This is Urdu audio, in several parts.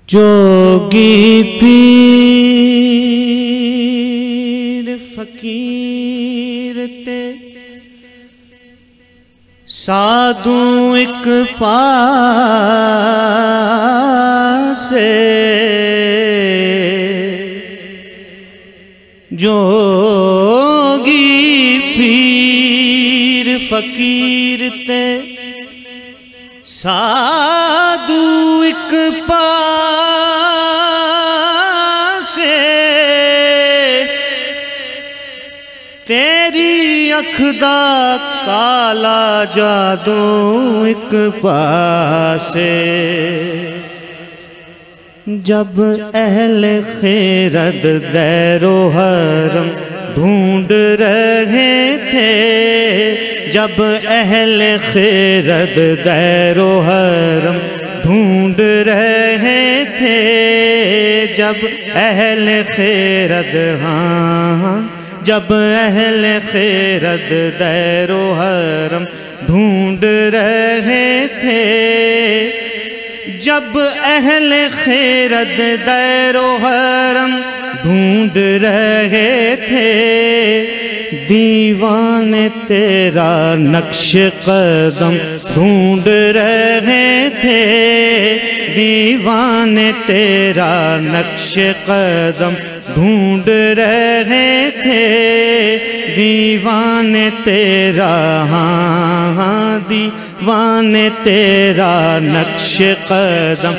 جوگی پیر فقیر تے سادھو ایک پاسے جوگی پیر فقیر تے سادھو ایک پاسے تیری اکھ دا کالا جادو ایک پاسے جب اہل خیرت دیر و حرم ڈھونڈ رہے تھے جب اہل خیرت دیر و حرم ڈھونڈ رہے تھے جب اہل خیرت جب اہل خیرت دیر و حرم ڈھونڈ رہے تھے جب اہل خیرت دیر و حرم ڈھونڈ رہے تھے دیوان تیرا نقش قدم ڈھونڈ رہے تھے دیوان تیرا نقش قدم ڈھونڈ رہے تھے دیوان تیرا دیوان تیرا نقش قدم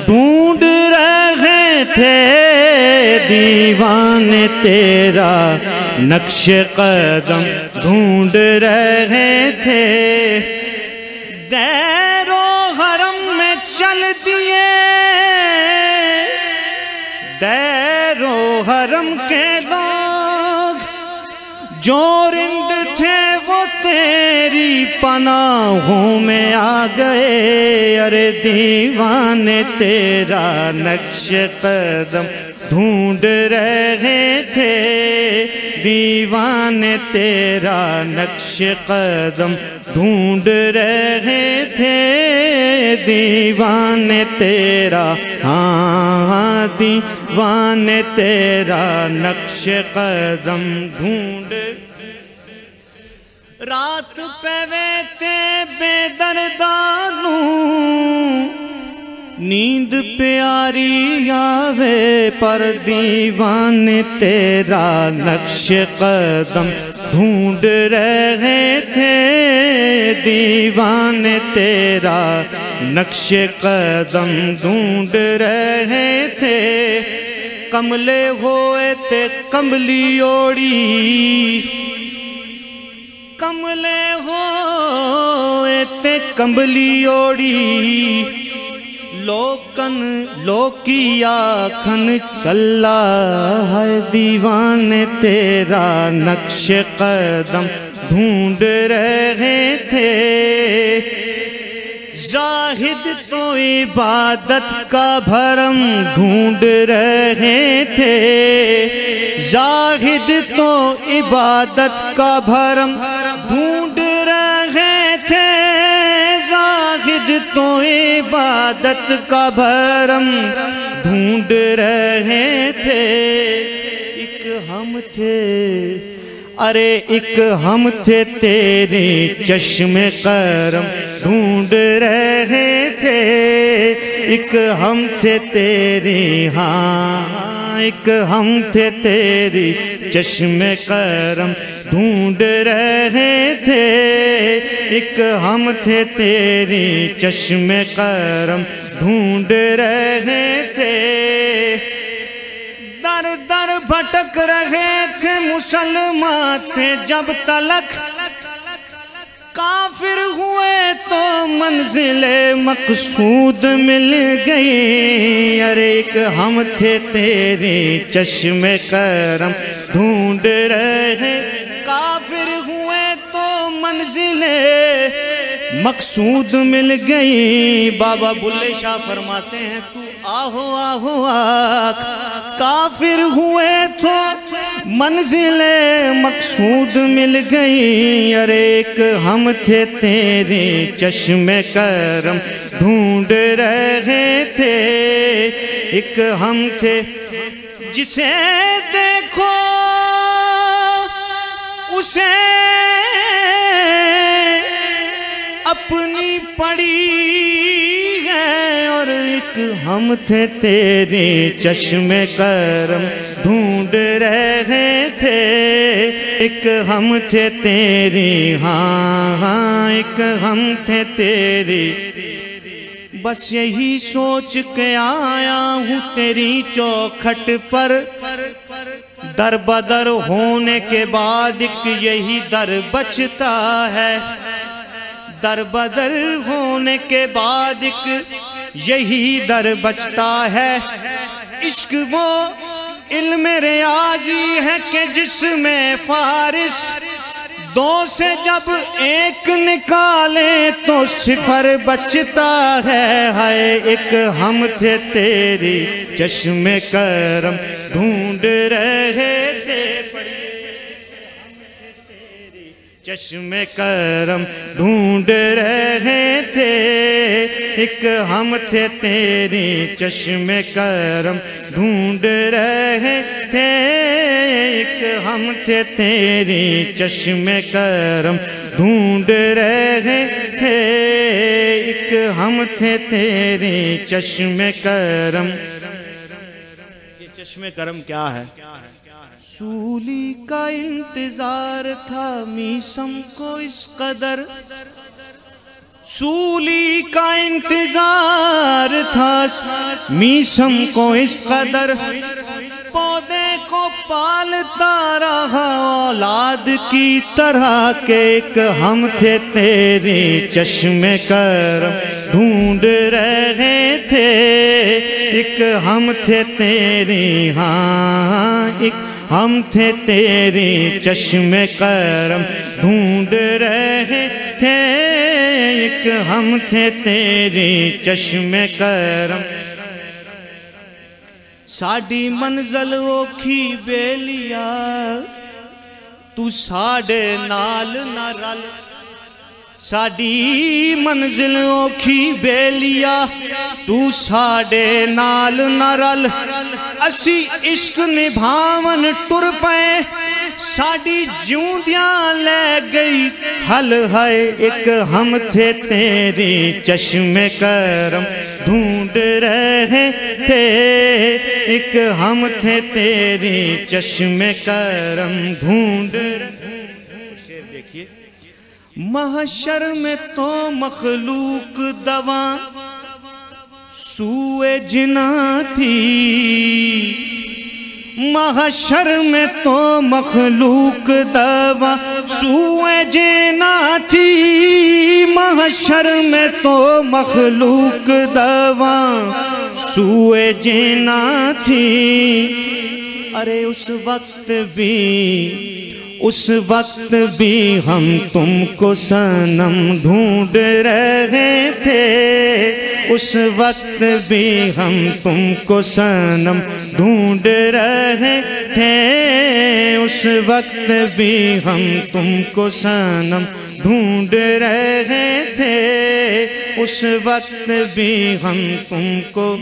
ڈھونڈ رہے تھے دیوان تیرا نقش قدم ڈھونڈ رہے تھے دیر و حرم میں چل دیے دیر و حرم کے لوگ جو رند تھے وہ تیری پناہوں میں آ گئے ارے دیوان تیرا نقش قدم ڈھونڈ رہے تھے دیوان تیرا نقش قدم ڈھونڈ رہے تھے دیوان تیرا دیوان تیرا نقش قدم ڈھونڈ رات پہ ویتے بے دردانوں نیند پیاری آوے پر دیوان تیرا نقش قدم ڈھونڈ رہے تھے دیوان تیرا نقش قدم ڈھونڈ رہے تھے کملے ہوئے تھے کملی اوڑی کملے ہوئے تھے کملی اوڑی لوکن لوکی آکھن چلا ہے دیوان تیرا نقش قدم ڈھونڈ رہے تھے زاہد تو عبادت کا بھرم ڈھونڈ رہے تھے زاہد تو عبادت کا بھرم ڈھونڈ رہے تھے زاہد تو عبادت کا بھرم ڈھونڈ رہے تھے ایک ہم تھے ارے ایک ہم تھے تیرے چشم کرم ڈھونڈ رہے تھے ایک ہم تھے تیری ایک ہم تھے تیری چشم کرم ڈھونڈ رہے تھے ایک ہم تھے تیری چشم کرم ڈھونڈ رہے تھے در در بھٹک رہے تھے مسلمان تھے جب تلک کافر ہوئے تو منزل مقصود مل گئی ارے ایک ہم تھے تیرے چشم کرم ڈھونڈ رہے کافر ہوئے تو منزل مقصود مل گئی بابا بلے شاہ فرماتے ہیں تو آہو آہو آکھ کافر ہوئے تو منزل مقصود مل گئی، ارے ایک ہم تھے تیرے چشم کرم ڈھونڈ رہے تھے، ایک ہم تھے جسے دیکھو اسے اپنی پڑی ہے، اور ایک ہم تھے تیرے چشم کرم ڈھونڈ رہے تھے، ایک ہم تھے تیری، ہاں ہاں ایک ہم تھے تیری، بس یہی سوچ کے آیا ہوں تیری چوکھٹ پر، در بدر ہونے کے بعد ایک یہی در بچتا ہے، در بدر ہونے کے بعد ایک یہی در بچتا ہے، عشق وہ علم ریاضی ہے کہ جس میں فارس دو سے جب ایک نکالے تو صفر بچتا ہے، ہائے ایک ہم تھے تیری چشم کرم ڈھونڈ رہے تھے، چشم کرم ڈھونڈ رہے تھے، ایک ہم تھے تیری چشم کرم ڈھونڈ رہے تھے، ایک ہم تھے تیری چشم کرم ڈھونڈ رہے تھے، ایک ہم تھے تیری چشم کرم۔ یہ چشم کرم کیا ہے؟ سولی کا انتظار تھا میسم کو اس قدر، سولی کا انتظار تھا میسم کو اس قدر، پودے کو پالتا رہا اولاد کی طرح، کہ ایک ہم تھے تیری چشم کرم ڈھونڈ رہے تھے، ایک ہم تھے تیری، ہاں ایک ہم تھے تیری چشم کرم ڈھونڈ رہے تھے، ایک ہم تھے تیری چشم کرم۔ ساڈی منزل اوکھی بیلیا تو ساڈے نال نہ رل، ساڈی منزل اوکھی بیلیا تو ساڈے نال نہ رل، اسی عشق نبھاون ٹر پئے ساڈی جیوندیاں لے گئی حل، ہے ایک ہم تھے تیری چشم کرم ڈھونڈ رہے تھے، ایک ہم تھے تیری چشم کرم ڈھونڈ رہے۔ شعر دیکھیے، محشر میں تو مخلوق دواں سوئے جنا تھی، محشر میں تو مخلوق دواں سوئے جنا تھی، محشر میں تو مخلوق دواں سوئے جنا تھی، ارے اس وقت بھی ہم تم کو صنم ڈھونڈ رہے تھے، اس وقت بھی ہم تم کو صنم ڈھونڈ رہے تھے، اس وقت بھی ہم تم کو صنم ڈھونڈ رہے تھے، اس وقت بھی ہم تم کو،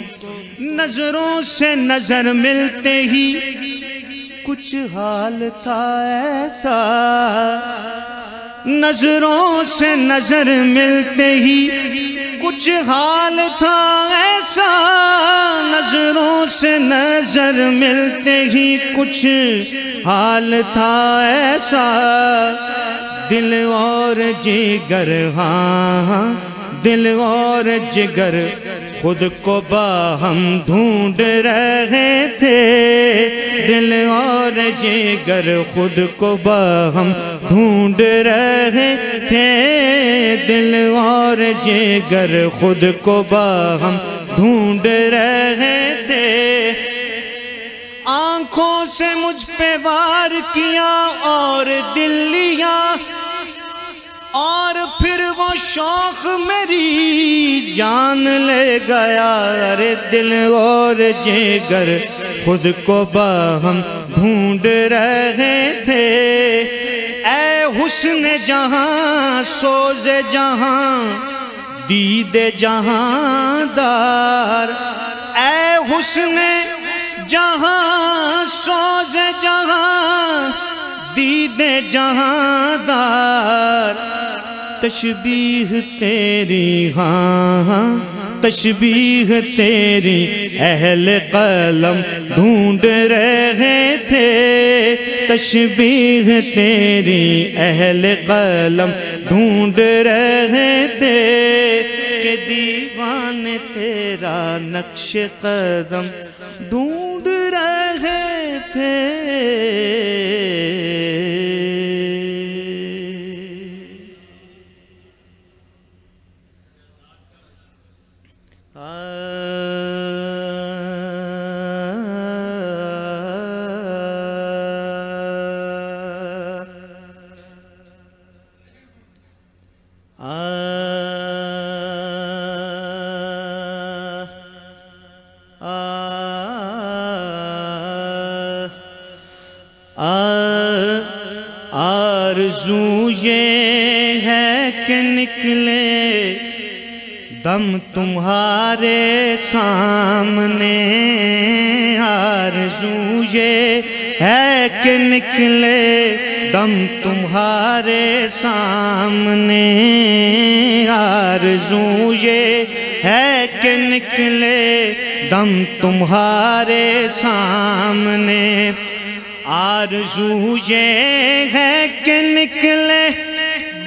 نظروں سے نظر ملتے ہی کچھ حال تھا ایسا، نظروں سے نظر ملتے ہی کچھ حال تھا ایسا، نظروں سے نظر ملتے ہی کچھ حال تھا ایسا، دل اور جگر، ہاں دل اور جگر خود کو باہم ڈھونڈ رہے تھے، دل اور جگر خود کو باہم ڈھونڈ رہے تھے، دل اور جگر خود کو باہم ڈھونڈ رہے تھے، آنکھوں سے مجھ پہ وار کیا اور دل لیا، اور پھر وہ شوق میری جان لے گیا، ارے دل اور جگر خود کو باہم ڈھونڈ رہے تھے۔ اے حسن جہاں سوز جہاں دید جہاں دار، اے حسن جہاں سوز جہاں دید جہاں دار، تشبیہ تیری ہاں تشبیہ تیری اہل قلم ڈھونڈ رہے تھے، تشبیہ تیری اہل قلم ڈھونڈ رہے تھے، کہ دیوان تیرا نقش قدم ڈھونڈ رہے تھے۔ آرزو یہ ہے کہ نکلے دم تمہارے سامنے، آرزو یہ ہے کہ نکلے دم تمہارے سامنے، آرزو یہ ہے کہ نکلے دم تمہارے سامنے، آرزو یہ ہے کہ نکلے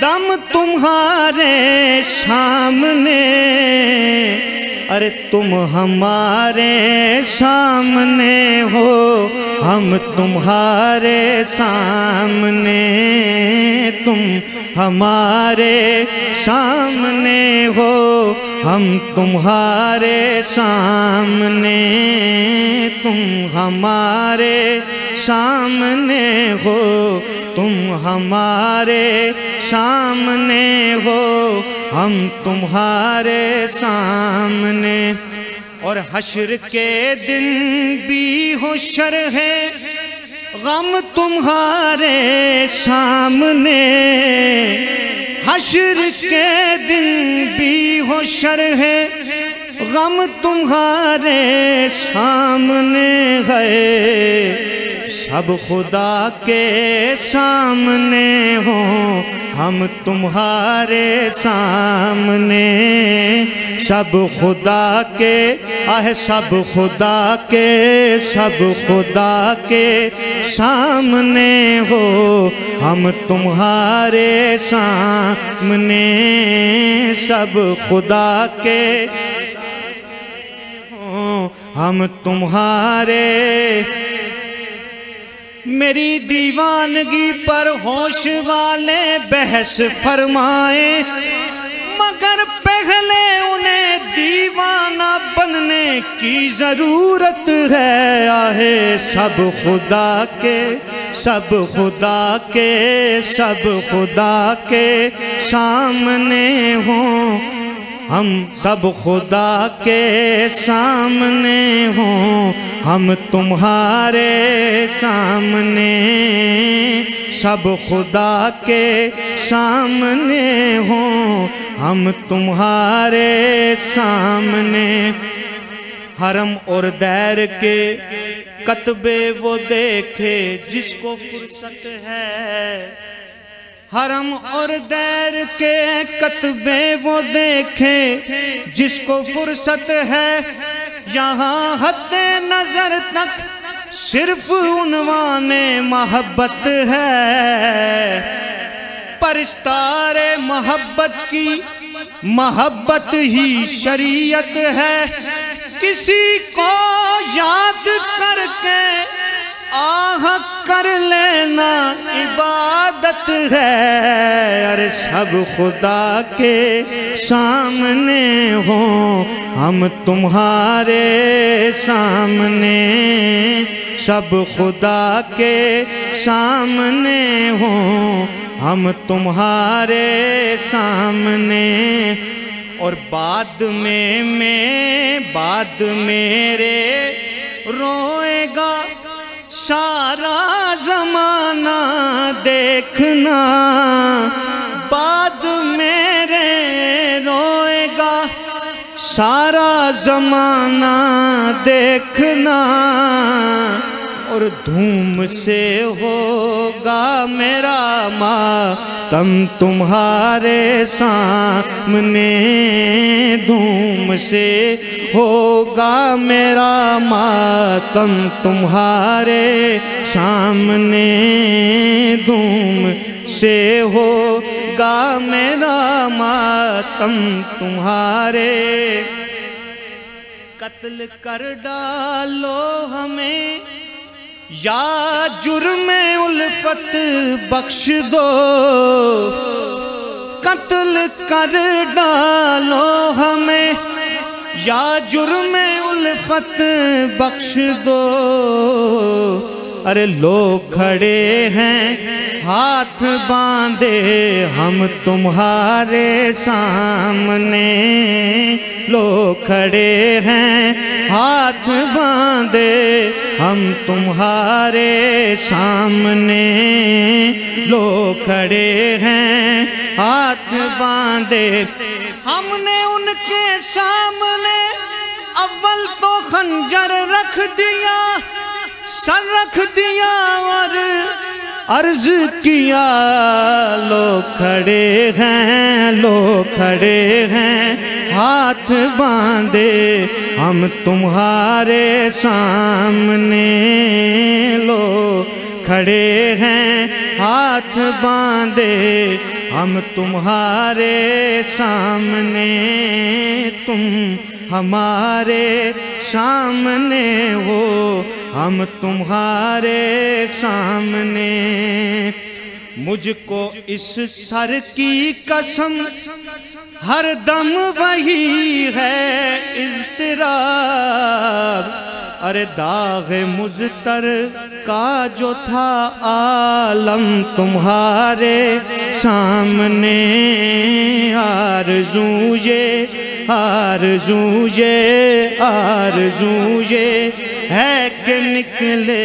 دم تمہارے سامنے، ارے تم ہمارے سامنے ہو ہم تمہارے سامنے، تم ہمارے سامنے ہو ہم تمہارے سامنے، تم ہمارے سامنے ہو تم ہمارے سامنے ہو ہم تمہارے سامنے، اور حشر کے دن بھی ہو شرح غم تمہارے سامنے، حشر کے دن بھی ہو شرح غم تمہارے سامنے ہے، سب خدا کے سامنے ہوں ہم تمہارے سامنے، سب خدا کے سب خدا کے سب خدا کے سامنے ہو ہم تمہارے سامنے، سب خدا کے ہوں ہم تمہارے۔ میری دیوانگی پر ہوش والے بحث فرمائیں، مگر پہلے انہیں دیوانہ بننے کی ضرورت ہے، آہے سب خدا کے سب خدا کے سب خدا کے سامنے ہوں ہم، سب خدا کے سامنے ہوں ہم تمہارے سامنے، سب خدا کے سامنے ہوں ہم تمہارے سامنے۔ حرم اور دیر کے کتبے وہ دیکھے جس کو فرصت ہے، حرم اور دیر کے کتبے وہ دیکھے جس کو فرصت ہے، یہاں حد نظر تک صرف عنوان محبت ہے، پرستار محبت کی محبت ہی شریعت ہے، کسی کو یاد کر کے آہ کر لینا عبادت ہے، ارے سب خدا کے سامنے ہوں ہم تمہارے سامنے، سب خدا کے سامنے ہوں ہم تمہارے سامنے، اور بعد میں میرے روئے گا سارا زمانہ دیکھنا، بعد میرے روئے گا سارا زمانہ دیکھنا، اور دھوم سے ہوگا میرا ماتم تمہارے سامنے، دھوم سے ہوگا میرا ماتم تمہارے سامنے، دھوم سے ہوگا میرا ماتم تمہارے۔ قتل کر ڈالو ہمیں یا جرم الفت بخش دو، قتل کر ڈالو ہمیں یا جرم الفت بخش دو، ارے لوگ کھڑے ہیں ہاتھ باندھے ہم تمہارے سامنے، لوگ کھڑے ہیں ہاتھ باندھے ہم تمہارے سامنے، لوگ کھڑے ہیں ہاتھ باندھے، ہم نے ان کے سامنے اول تو خنجر رکھ دیا، سر رکھ دیا اور عرض کیا، لوگ کھڑے ہیں، لوگ کھڑے ہیں ہاتھ باندھے ہم تمہارے سامنے، لوگ کھڑے ہیں ہاتھ باندھے ہم تمہارے سامنے، تم ہمارے سامنے ہو ہم تمہارے سامنے، مجھ کو اس سر کی قسم ہر دم وہی ہے اضطراب، ارے داغ مضطر کا جو تھا عالم تمہارے سامنے، آرزو یہ ہے کہ نکلے